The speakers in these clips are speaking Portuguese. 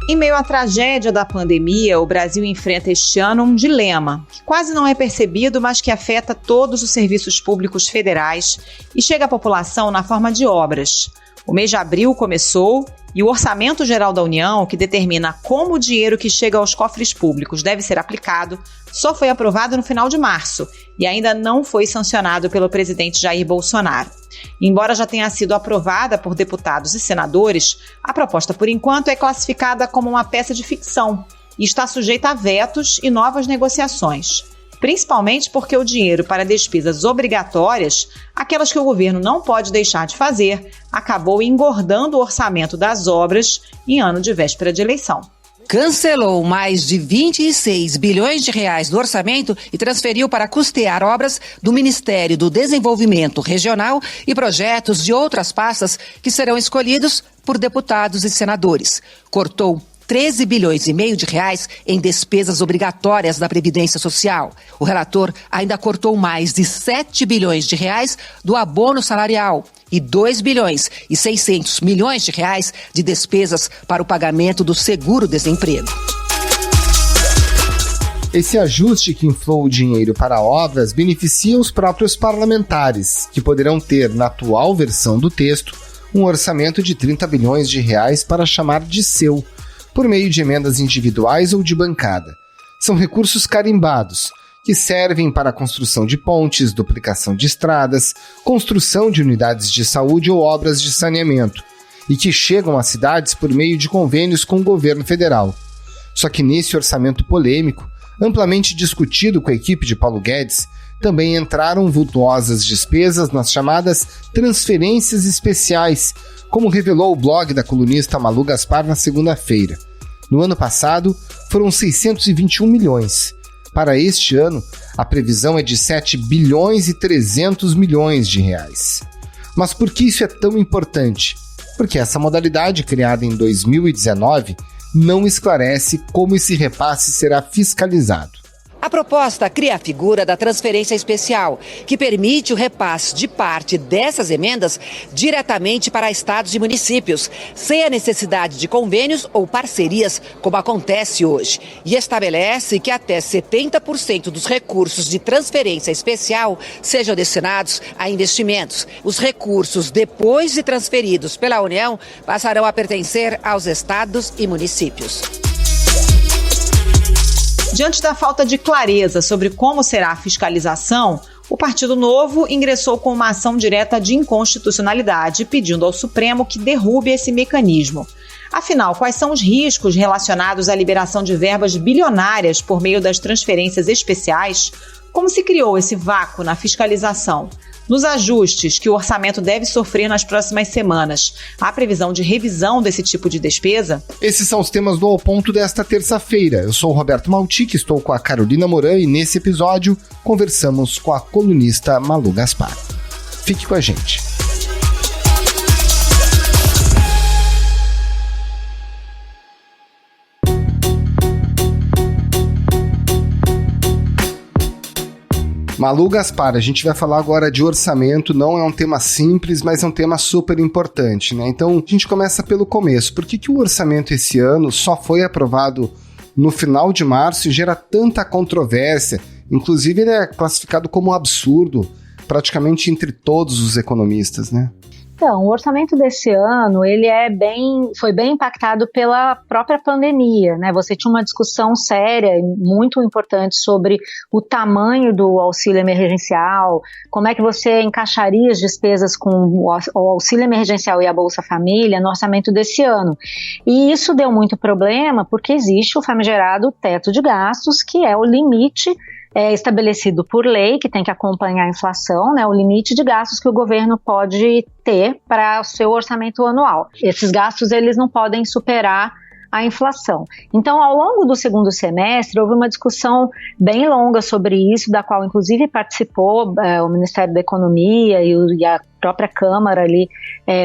Em meio à tragédia da pandemia, o Brasil enfrenta este ano um dilema, que quase não é percebido, mas que afeta todos os serviços públicos federais e chega à população na forma de obras. O mês de abril começou e o Orçamento Geral da União, que determina como o dinheiro que chega aos cofres públicos deve ser aplicado, só foi aprovado no final de março e ainda não foi sancionado pelo presidente Jair Bolsonaro. Embora já tenha sido aprovada por deputados e senadores, a proposta, por enquanto, é classificada como uma peça de ficção e está sujeita a vetos e novas negociações. Principalmente porque o dinheiro para despesas obrigatórias, aquelas que o governo não pode deixar de fazer, acabou engordando o orçamento das obras em ano de véspera de eleição. Cancelou mais de 26 bilhões de reais do orçamento e transferiu para custear obras do Ministério do Desenvolvimento Regional e projetos de outras pastas que serão escolhidos por deputados e senadores. Cortou 13 bilhões e meio de reais em despesas obrigatórias da Previdência Social. O relator ainda cortou mais de 7 bilhões de reais do abono salarial e 2 bilhões e 600 milhões de reais de despesas para o pagamento do seguro-desemprego. Esse ajuste que inflou o dinheiro para obras beneficia os próprios parlamentares, que poderão ter, na atual versão do texto, um orçamento de 30 bilhões de reais para chamar de seu, por meio de emendas individuais ou de bancada. São recursos carimbados, que servem para a construção de pontes, duplicação de estradas, construção de unidades de saúde ou obras de saneamento, e que chegam às cidades por meio de convênios com o governo federal. Só que nesse orçamento polêmico, amplamente discutido com a equipe de Paulo Guedes, também entraram vultuosas despesas nas chamadas transferências especiais, como revelou o blog da colunista Malu Gaspar na segunda-feira. No ano passado, foram 621 milhões. Para este ano, a previsão é de 7 bilhões e 300 milhões de reais. Mas por que isso é tão importante? Porque essa modalidade, criada em 2019, não esclarece como esse repasse será fiscalizado. A proposta cria a figura da transferência especial, que permite o repasse de parte dessas emendas diretamente para estados e municípios, sem a necessidade de convênios ou parcerias, como acontece hoje. E estabelece que até 70% dos recursos de transferência especial sejam destinados a investimentos. Os recursos, depois de transferidos pela União, passarão a pertencer aos estados e municípios. Diante da falta de clareza sobre como será a fiscalização, o Partido Novo ingressou com uma ação direta de inconstitucionalidade, pedindo ao Supremo que derrube esse mecanismo. Afinal, quais são os riscos relacionados à liberação de verbas bilionárias por meio das transferências especiais? Como se criou esse vácuo na fiscalização? Nos ajustes que o orçamento deve sofrer nas próximas semanas, há previsão de revisão desse tipo de despesa? Esses são os temas do Ao Ponto desta terça-feira. Eu sou o Roberto Maltic, estou com a Carolina Moran e nesse episódio conversamos com a colunista Malu Gaspar. Fique com a gente. Malu Gaspar, a gente vai falar agora de orçamento, não é um tema simples, mas é um tema super importante, né? Então, a gente começa pelo começo. Por que o orçamento esse ano só foi aprovado no final de março e gera tanta controvérsia? Inclusive, ele é classificado como um absurdo, praticamente entre todos os economistas, né? Então, o orçamento desse ano, foi bem impactado pela própria pandemia, né? Você tinha uma discussão séria, muito importante, sobre o tamanho do auxílio emergencial, como é que você encaixaria as despesas com o auxílio emergencial e a Bolsa Família no orçamento desse ano. E isso deu muito problema, porque existe o famigerado teto de gastos, que é o limite estabelecido por lei, que tem que acompanhar a inflação, né, o limite de gastos que o governo pode ter para o seu orçamento anual. Esses gastos, eles não podem superar a inflação. Então, ao longo do segundo semestre, houve uma discussão bem longa sobre isso, da qual, inclusive, participou o Ministério da Economia e a própria Câmara ali,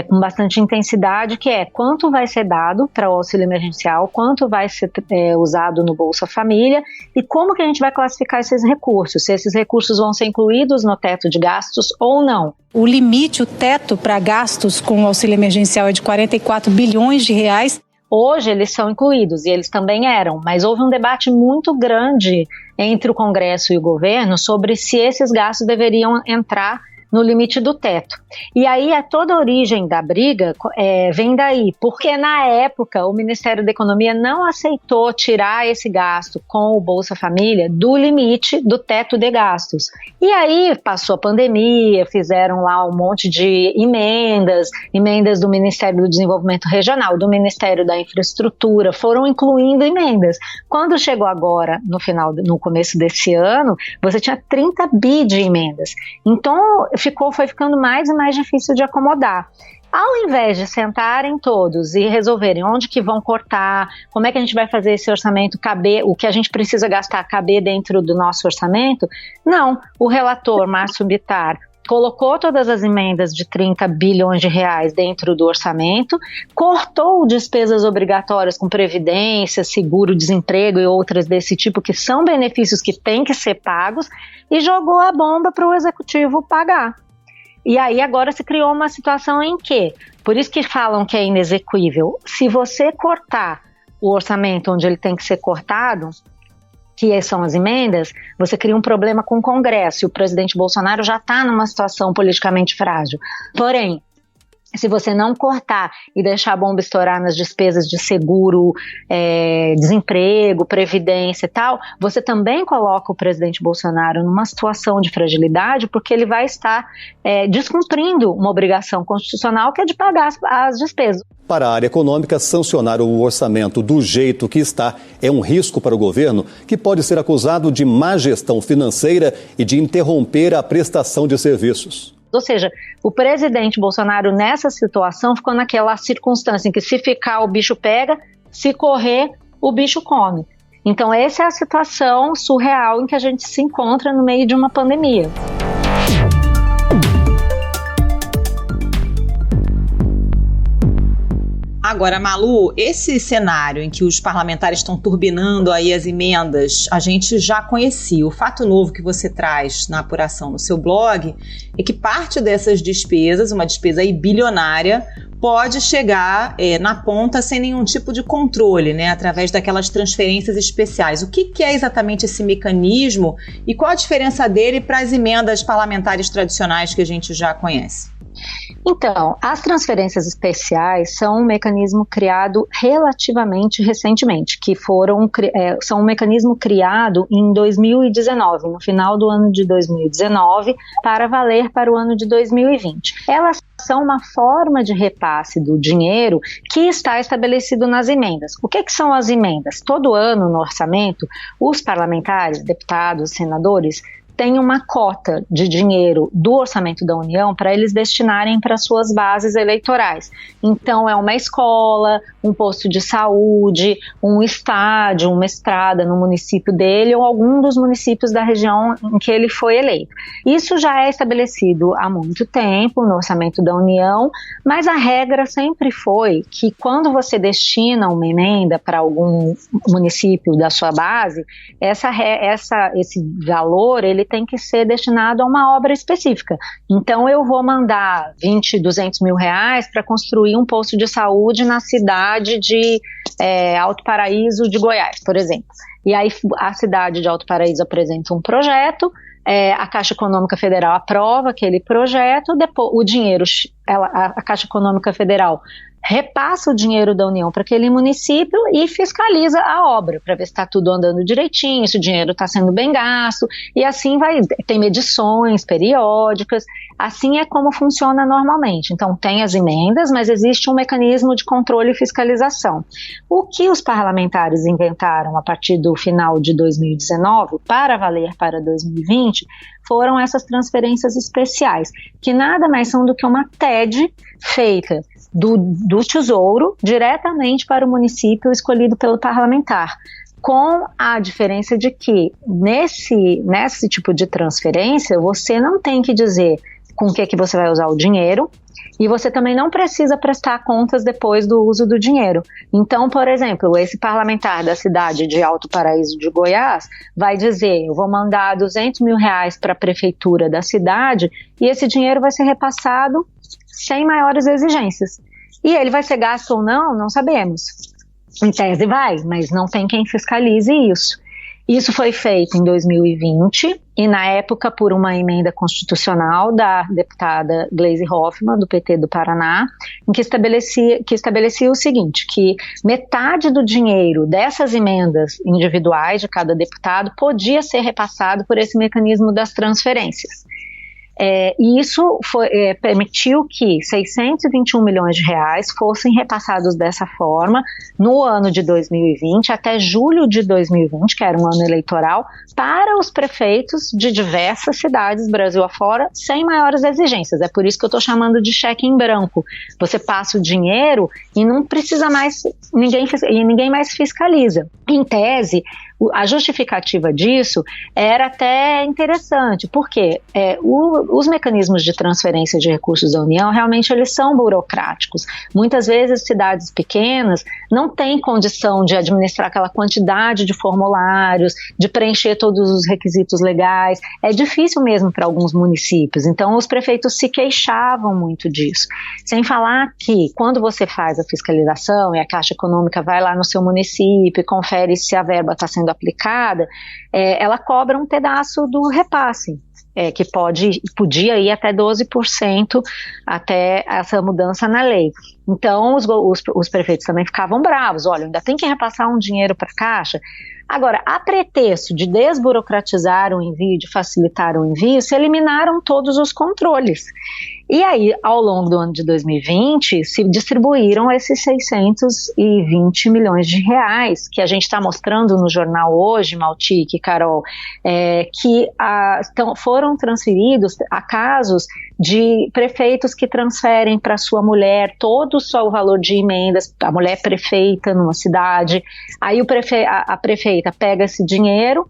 com bastante intensidade, que é quanto vai ser dado para o auxílio emergencial, quanto vai ser usado no Bolsa Família e como que a gente vai classificar esses recursos, se esses recursos vão ser incluídos no teto de gastos ou não. O limite, o teto para gastos com o auxílio emergencial é de 44 bilhões de reais, Hoje eles são incluídos, e eles também eram, mas houve um debate muito grande entre o Congresso e o governo sobre se esses gastos deveriam entrar no limite do teto. E aí toda a origem da briga vem daí, porque na época o Ministério da Economia não aceitou tirar esse gasto com o Bolsa Família do limite do teto de gastos. E aí passou a pandemia, fizeram lá um monte de emendas do Ministério do Desenvolvimento Regional, do Ministério da Infraestrutura, foram incluindo emendas. Quando chegou agora, no começo desse ano, você tinha 30 bi de emendas. Então foi ficando mais e mais difícil de acomodar. Ao invés de sentarem todos e resolverem onde que vão cortar, como é que a gente vai fazer esse orçamento caber, o que a gente precisa gastar caber dentro do nosso orçamento, não. O relator, Márcio Bittar, colocou todas as emendas de 30 bilhões de reais dentro do orçamento, cortou despesas obrigatórias com previdência, seguro-desemprego e outras desse tipo, que são benefícios que têm que ser pagos, e jogou a bomba para o executivo pagar. E aí agora se criou uma situação em que, por isso que falam que é inexequível, se você cortar o orçamento onde ele tem que ser cortado, que são as emendas, você cria um problema com o Congresso, e o presidente Bolsonaro já está numa situação politicamente frágil. Porém, se você não cortar e deixar a bomba estourar nas despesas de seguro, desemprego, previdência e tal, você também coloca o presidente Bolsonaro numa situação de fragilidade, porque ele vai estar descumprindo uma obrigação constitucional, que é de pagar as despesas. Para a área econômica, sancionar o orçamento do jeito que está é um risco para o governo, que pode ser acusado de má gestão financeira e de interromper a prestação de serviços. Ou seja, o presidente Bolsonaro nessa situação ficou naquela circunstância em que se ficar o bicho pega, se correr o bicho come. Então essa é a situação surreal em que a gente se encontra no meio de uma pandemia. Agora, Malu, esse cenário em que os parlamentares estão turbinando aí as emendas, a gente já conhecia. O fato novo que você traz na apuração no seu blog é que parte dessas despesas, uma despesa aí bilionária, pode chegar na ponta sem nenhum tipo de controle, né, através daquelas transferências especiais. O que é exatamente esse mecanismo e qual a diferença dele para as emendas parlamentares tradicionais que a gente já conhece? Então, as transferências especiais são um mecanismo criado relativamente recentemente, são um mecanismo criado em 2019, no final do ano de 2019, para valer para o ano de 2020. Elas são uma forma de repasse do dinheiro que está estabelecido nas emendas. O que são as emendas? Todo ano no orçamento, os parlamentares, deputados, senadores, tem uma cota de dinheiro do orçamento da União para eles destinarem para suas bases eleitorais. Então é uma escola, um posto de saúde, um estádio, uma estrada no município dele ou algum dos municípios da região em que ele foi eleito. Isso já é estabelecido há muito tempo no orçamento da União, mas a regra sempre foi que quando você destina uma emenda para algum município da sua base, esse valor ele tem que ser destinado a uma obra específica. Então eu vou mandar 200 mil reais para construir um posto de saúde na cidade de Alto Paraíso de Goiás, por exemplo. E aí a cidade de Alto Paraíso apresenta um projeto, a Caixa Econômica Federal aprova aquele projeto, depois o dinheiro, a Caixa Econômica Federal repassa o dinheiro da União para aquele município e fiscaliza a obra, para ver se está tudo andando direitinho, se o dinheiro está sendo bem gasto, e assim vai, tem medições periódicas, assim é como funciona normalmente. Então tem as emendas, mas existe um mecanismo de controle e fiscalização. O que os parlamentares inventaram a partir do final de 2019, para valer para 2020, foram essas transferências especiais, que nada mais são do que uma TED feita do Tesouro diretamente para o município escolhido pelo parlamentar, com a diferença de que nesse tipo de transferência você não tem que dizer com o que você vai usar o dinheiro, e você também não precisa prestar contas depois do uso do dinheiro. Então, por exemplo, esse parlamentar da cidade de Alto Paraíso de Goiás vai dizer, eu vou mandar 200 mil reais para a prefeitura da cidade e esse dinheiro vai ser repassado sem maiores exigências. E ele vai ser gasto ou não, não sabemos. Em tese vai, mas não tem quem fiscalize isso. Isso foi feito em 2020 e, na época, por uma emenda constitucional da deputada Gleisi Hoffmann, do PT do Paraná, em que estabelecia o seguinte, que metade do dinheiro dessas emendas individuais de cada deputado podia ser repassado por esse mecanismo das transferências. E isso permitiu que 621 milhões de reais fossem repassados dessa forma no ano de 2020 até julho de 2020, que era um ano eleitoral, para os prefeitos de diversas cidades Brasil afora, sem maiores exigências. É por isso que eu estou chamando de cheque em branco. Você passa o dinheiro e não precisa mais, ninguém mais fiscaliza. Em tese, a justificativa disso era até interessante, porque os mecanismos de transferência de recursos da União, realmente eles são burocráticos. Muitas vezes cidades pequenas não têm condição de administrar aquela quantidade de formulários, de preencher todos os requisitos legais. É difícil mesmo para alguns municípios, então os prefeitos se queixavam muito disso. Sem falar que quando você faz a fiscalização e a Caixa Econômica vai lá no seu município e confere se a verba está sendo aplicada, ela cobra um pedaço do repasse, que podia ir até 12% até essa mudança na lei. Então os prefeitos também ficavam bravos, olha, ainda tem que repassar um dinheiro para a Caixa. Agora, a pretexto de desburocratizar o envio, de facilitar o envio, se eliminaram todos os controles. E aí, ao longo do ano de 2020, se distribuíram esses 620 milhões de reais, que a gente está mostrando no jornal hoje, Maltic e Carol, que foram transferidos a casos de prefeitos que transferem para sua mulher todo o valor de emendas, a mulher prefeita numa cidade, aí a prefeita pega esse dinheiro,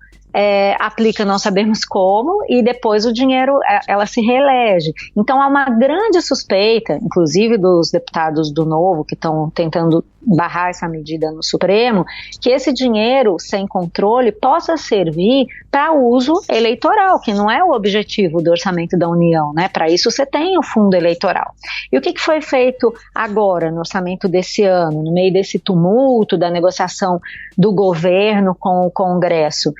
aplica não sabemos como, e depois o dinheiro ela se reelege. Então há uma grande suspeita, inclusive dos deputados do Novo, que estão tentando barrar essa medida no Supremo, que esse dinheiro sem controle possa servir para uso eleitoral, que não é o objetivo do orçamento da União, né? Para isso você tem o fundo eleitoral. E o que foi feito agora no orçamento desse ano, no meio desse tumulto da negociação do governo com o Congresso?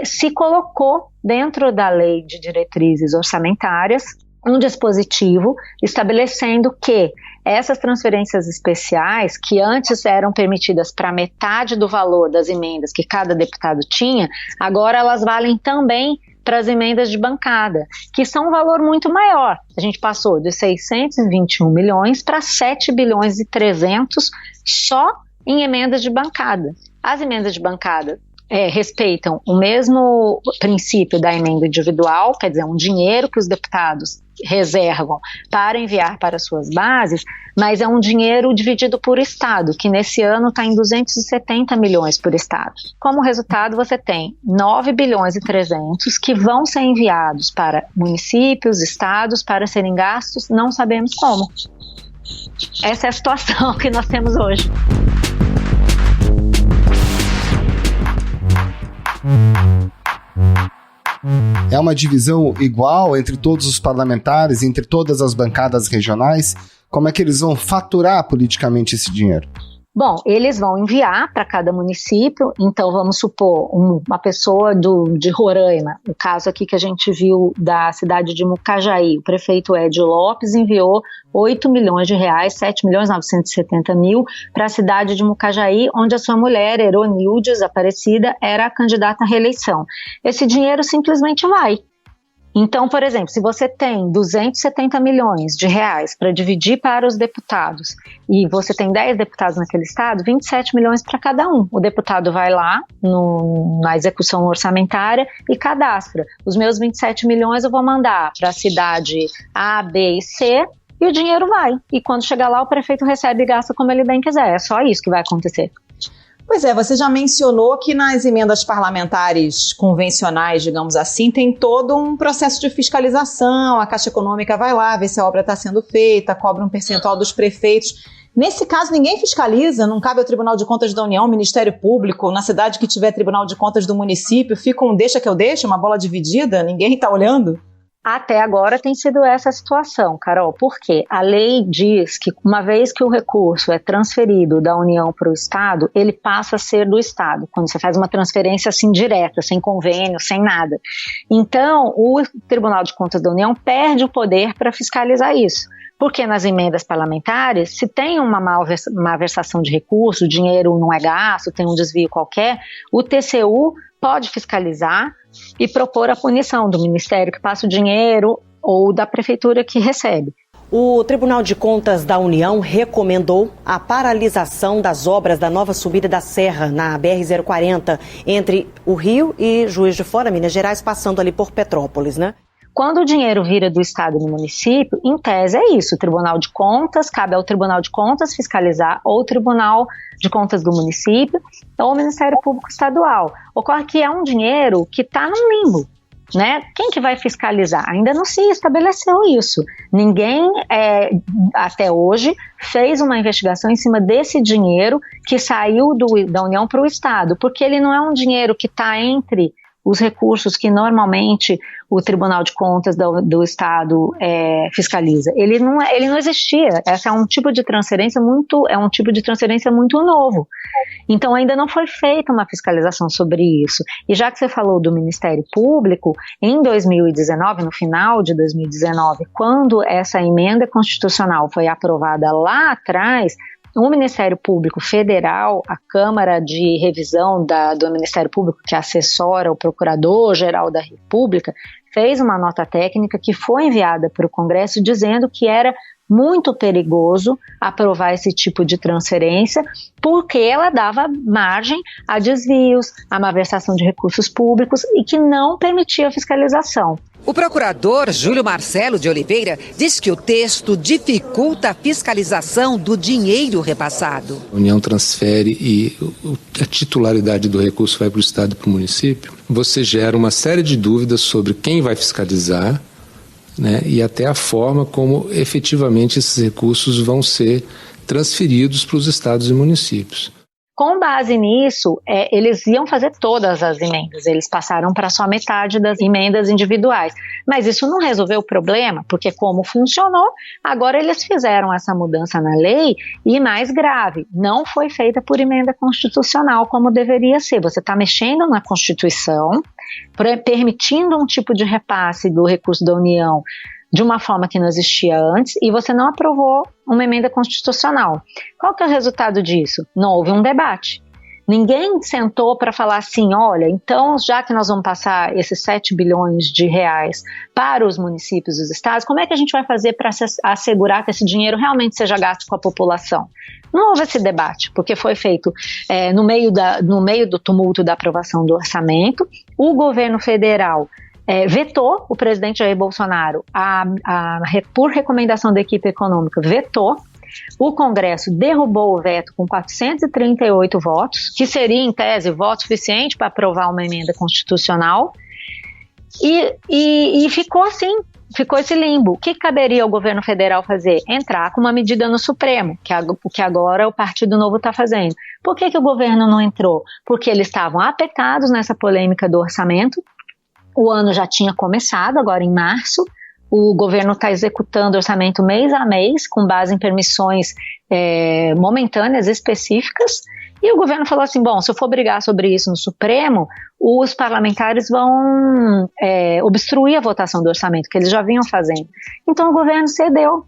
Se colocou dentro da lei de diretrizes orçamentárias um dispositivo estabelecendo que essas transferências especiais, que antes eram permitidas para metade do valor das emendas que cada deputado tinha, agora elas valem também para as emendas de bancada, que são um valor muito maior. A gente passou de 621 milhões para 7 bilhões e 300 só em emendas de bancada. As emendas de bancada respeitam o mesmo princípio da emenda individual, quer dizer, um dinheiro que os deputados reservam para enviar para suas bases, mas é um dinheiro dividido por estado, que nesse ano está em 270 milhões por estado. Como resultado, você tem 9 bilhões e 300 que vão ser enviados para municípios, estados, para serem gastos, não sabemos como. Essa é a situação que nós temos hoje. É uma divisão igual entre todos os parlamentares, entre todas as bancadas regionais? Como é que eles vão faturar politicamente esse dinheiro? Bom, eles vão enviar para cada município, então vamos supor uma pessoa de Roraima, o caso aqui que a gente viu da cidade de Mucajaí, o prefeito Edio Lopes enviou 8 milhões de reais, 7 milhões 970 mil para a cidade de Mucajaí, onde a sua mulher, Eronildes Aparecida, era a candidata à reeleição. Esse dinheiro simplesmente vai. Então, por exemplo, se você tem 270 milhões de reais para dividir para os deputados e você tem 10 deputados naquele estado, 27 milhões para cada um. O deputado vai lá na execução orçamentária e cadastra. Os meus 27 milhões eu vou mandar para a cidade A, B e C e o dinheiro vai. E quando chegar lá, o prefeito recebe e gasta como ele bem quiser. É só isso que vai acontecer. Pois você já mencionou que nas emendas parlamentares convencionais, digamos assim, tem todo um processo de fiscalização, a Caixa Econômica vai lá, vê se a obra está sendo feita, cobra um percentual dos prefeitos. Nesse caso, ninguém fiscaliza, não cabe ao Tribunal de Contas da União, Ministério Público, na cidade que tiver Tribunal de Contas do município, fica um deixa que eu deixo, uma bola dividida, ninguém está olhando? Até agora tem sido essa a situação, Carol, porque a lei diz que uma vez que o recurso é transferido da União para o Estado, ele passa a ser do Estado, quando você faz uma transferência assim direta, sem convênio, sem nada. Então, o Tribunal de Contas da União perde o poder para fiscalizar isso. Porque nas emendas parlamentares, se tem uma malversação de recurso, o dinheiro não é gasto, tem um desvio qualquer, o TCU pode fiscalizar e propor a punição do Ministério que passa o dinheiro ou da Prefeitura que recebe. O Tribunal de Contas da União recomendou a paralisação das obras da nova subida da Serra, na BR-040, entre o Rio e Juiz de Fora, Minas Gerais, passando ali por Petrópolis, né? Quando o dinheiro vira do Estado no município, em tese é isso, o Tribunal de Contas, cabe ao Tribunal de Contas fiscalizar ou o Tribunal de Contas do município ou o Ministério Público Estadual. Ocorre que é um dinheiro que está num limbo, né? Quem que vai fiscalizar? Ainda não se estabeleceu isso. Ninguém, até hoje, fez uma investigação em cima desse dinheiro que saiu da União para o Estado, porque ele não é um dinheiro que está entre os recursos que normalmente o Tribunal de Contas do Estado fiscaliza. Ele não existia. Essa é um tipo de transferência muito novo. Então ainda não foi feita uma fiscalização sobre isso. E já que você falou do Ministério Público, em 2019, no final de 2019, quando essa emenda constitucional foi aprovada lá atrás, o Ministério Público Federal, a Câmara de Revisão do Ministério Público, que assessora o Procurador-Geral da República, fez uma nota técnica que foi enviada para o Congresso dizendo que era muito perigoso aprovar esse tipo de transferência, porque ela dava margem a desvios, a malversação de recursos públicos e que não permitia a fiscalização. O procurador Júlio Marcelo de Oliveira diz que o texto dificulta a fiscalização do dinheiro repassado. A União transfere e a titularidade do recurso vai para o Estado e para o município. Você gera uma série de dúvidas sobre quem vai fiscalizar, né, e até a forma como efetivamente esses recursos vão ser transferidos para os estados e municípios. Com base nisso, eles iam fazer todas as emendas, eles passaram para só metade das emendas individuais. Mas isso não resolveu o problema, porque como funcionou, agora eles fizeram essa mudança na lei e, mais grave, não foi feita por emenda constitucional como deveria ser. Você está mexendo na Constituição, permitindo um tipo de repasse do recurso da União de uma forma que não existia antes, e você não aprovou uma emenda constitucional. Qual que é o resultado disso? Não houve um debate. Ninguém sentou para falar assim, olha, então já que nós vamos passar esses 7 bilhões de reais para os municípios e os estados, como é que a gente vai fazer para assegurar que esse dinheiro realmente seja gasto com a população? Não houve esse debate, porque foi feito no meio do tumulto da aprovação do orçamento. O governo federal vetou, o presidente Jair Bolsonaro, por recomendação da equipe econômica, vetou. O Congresso derrubou o veto com 438 votos, que seria, em tese, voto suficiente para aprovar uma emenda constitucional, e ficou assim, ficou esse limbo. O que caberia ao governo federal fazer? Entrar com uma medida no Supremo, que agora o Partido Novo está fazendo. Por que o governo não entrou? Porque eles estavam apertados nessa polêmica do orçamento. O ano já tinha começado, agora em março. O governo está executando orçamento mês a mês, com base em permissões momentâneas específicas. E o governo falou assim, bom, se eu for brigar sobre isso no Supremo, os parlamentares vão obstruir a votação do orçamento, que eles já vinham fazendo. Então o governo cedeu.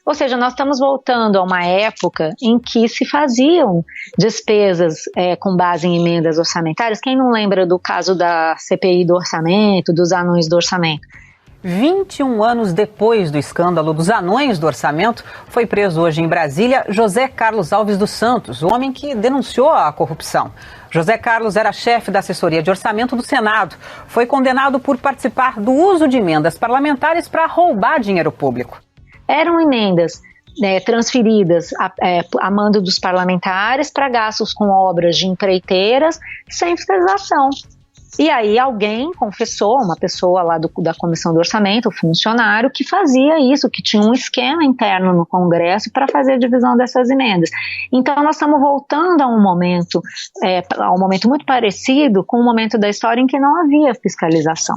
Ou seja, nós estamos voltando a uma época em que se faziam despesas com base em emendas orçamentárias. Quem não lembra do caso da CPI do orçamento, dos anões do orçamento? 21 anos depois do escândalo dos anões do orçamento, foi preso hoje em Brasília José Carlos Alves dos Santos, o homem que denunciou a corrupção. José Carlos era chefe da assessoria de orçamento do Senado. Foi condenado por participar do uso de emendas parlamentares para roubar dinheiro público. Eram emendas transferidas a mando dos parlamentares para gastos com obras de empreiteiras sem fiscalização. E aí alguém confessou, uma pessoa lá da comissão do orçamento, o funcionário, que fazia isso, que tinha um esquema interno no Congresso para fazer a divisão dessas emendas. Então nós estamos voltando a um momento muito parecido com o momento da história em que não havia fiscalização.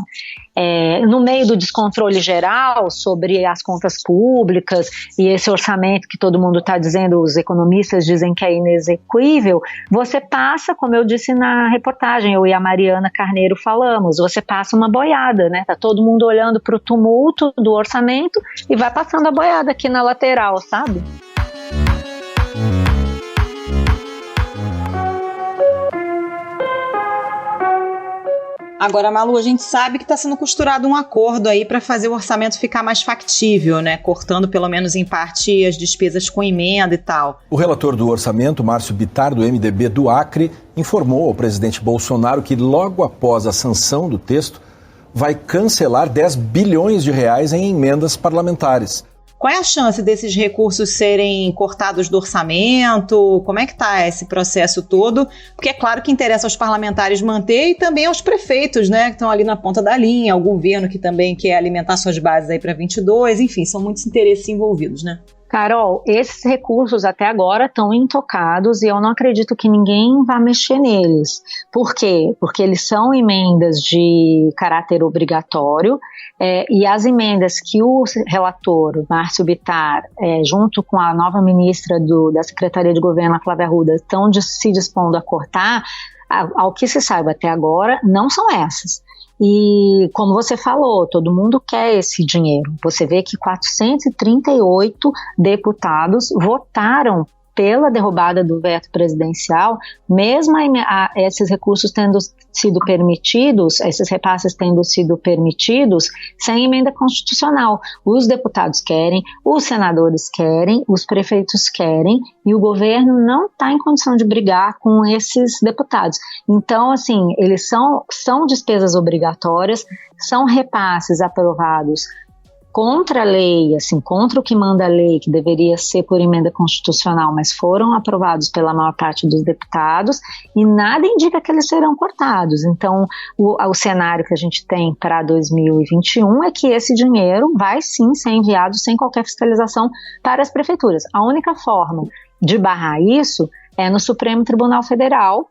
No meio do descontrole geral sobre as contas públicas e esse orçamento que todo mundo está dizendo, os economistas dizem que é inexequível, você passa, como eu disse na reportagem, eu e a Mariana Carneiro falamos, você passa uma boiada, né? Tá todo mundo olhando para o tumulto do orçamento e vai passando a boiada aqui na lateral, sabe? Agora, Malu, a gente sabe que está sendo costurado um acordo aí para fazer o orçamento ficar mais factível, né? Cortando pelo menos em parte as despesas com emenda e tal. O relator do orçamento, Márcio Bittar, do MDB do Acre, informou ao presidente Bolsonaro que logo após a sanção do texto vai cancelar 10 bilhões de reais em emendas parlamentares. Qual é a chance desses recursos serem cortados do orçamento? Como é que está esse processo todo? Porque é claro que interessa aos parlamentares manter e também aos prefeitos, né, que estão ali na ponta da linha, ao governo que também quer alimentar suas bases aí para 22, enfim, são muitos interesses envolvidos, né? Carol, esses recursos até agora estão intocados e eu não acredito que ninguém vá mexer neles. Por quê? Porque eles são emendas de caráter obrigatório e as emendas que o relator, Márcio Bittar, junto com a nova ministra da Secretaria de Governo, a Flávia Arruda, estão se dispondo a cortar, ao que se saiba até agora, não são essas. E como você falou, todo mundo quer esse dinheiro. Você vê que 438 deputados votaram pela derrubada do veto presidencial, mesmo esses recursos tendo sido permitidos, esses repasses tendo sido permitidos, sem emenda constitucional. Os deputados querem, os senadores querem, os prefeitos querem, e o governo não está em condição de brigar com esses deputados. Então, assim, eles são despesas obrigatórias, são repasses aprovados contra a lei, assim, contra o que manda a lei, que deveria ser por emenda constitucional, mas foram aprovados pela maior parte dos deputados e nada indica que eles serão cortados. Então, o cenário que a gente tem para 2021 é que esse dinheiro vai sim ser enviado sem qualquer fiscalização para as prefeituras. A única forma de barrar isso é no Supremo Tribunal Federal,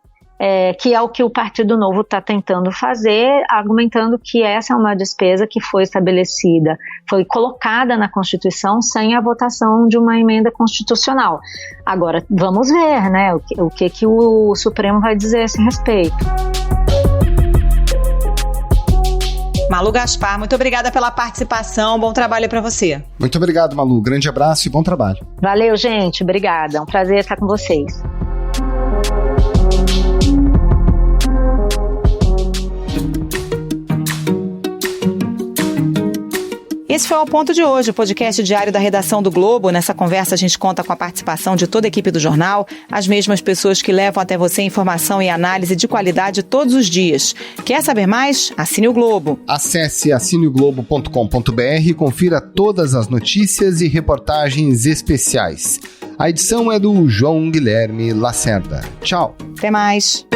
que é o que o Partido Novo está tentando fazer, argumentando que essa é uma despesa que foi estabelecida, foi colocada na Constituição sem a votação de uma emenda constitucional. Agora, vamos ver, né, o que o Supremo vai dizer a esse respeito. Malu Gaspar, muito obrigada pela participação, bom trabalho para você. Muito obrigado, Malu, grande abraço e bom trabalho. Valeu, gente, obrigada, é um prazer estar com vocês. Esse foi o Ponto de hoje, o podcast diário da redação do Globo. Nessa conversa a gente conta com a participação de toda a equipe do jornal, as mesmas pessoas que levam até você informação e análise de qualidade todos os dias. Quer saber mais? Assine o Globo. Acesse assineoglobo.com.br e confira todas as notícias e reportagens especiais. A edição é do João Guilherme Lacerda. Tchau. Até mais.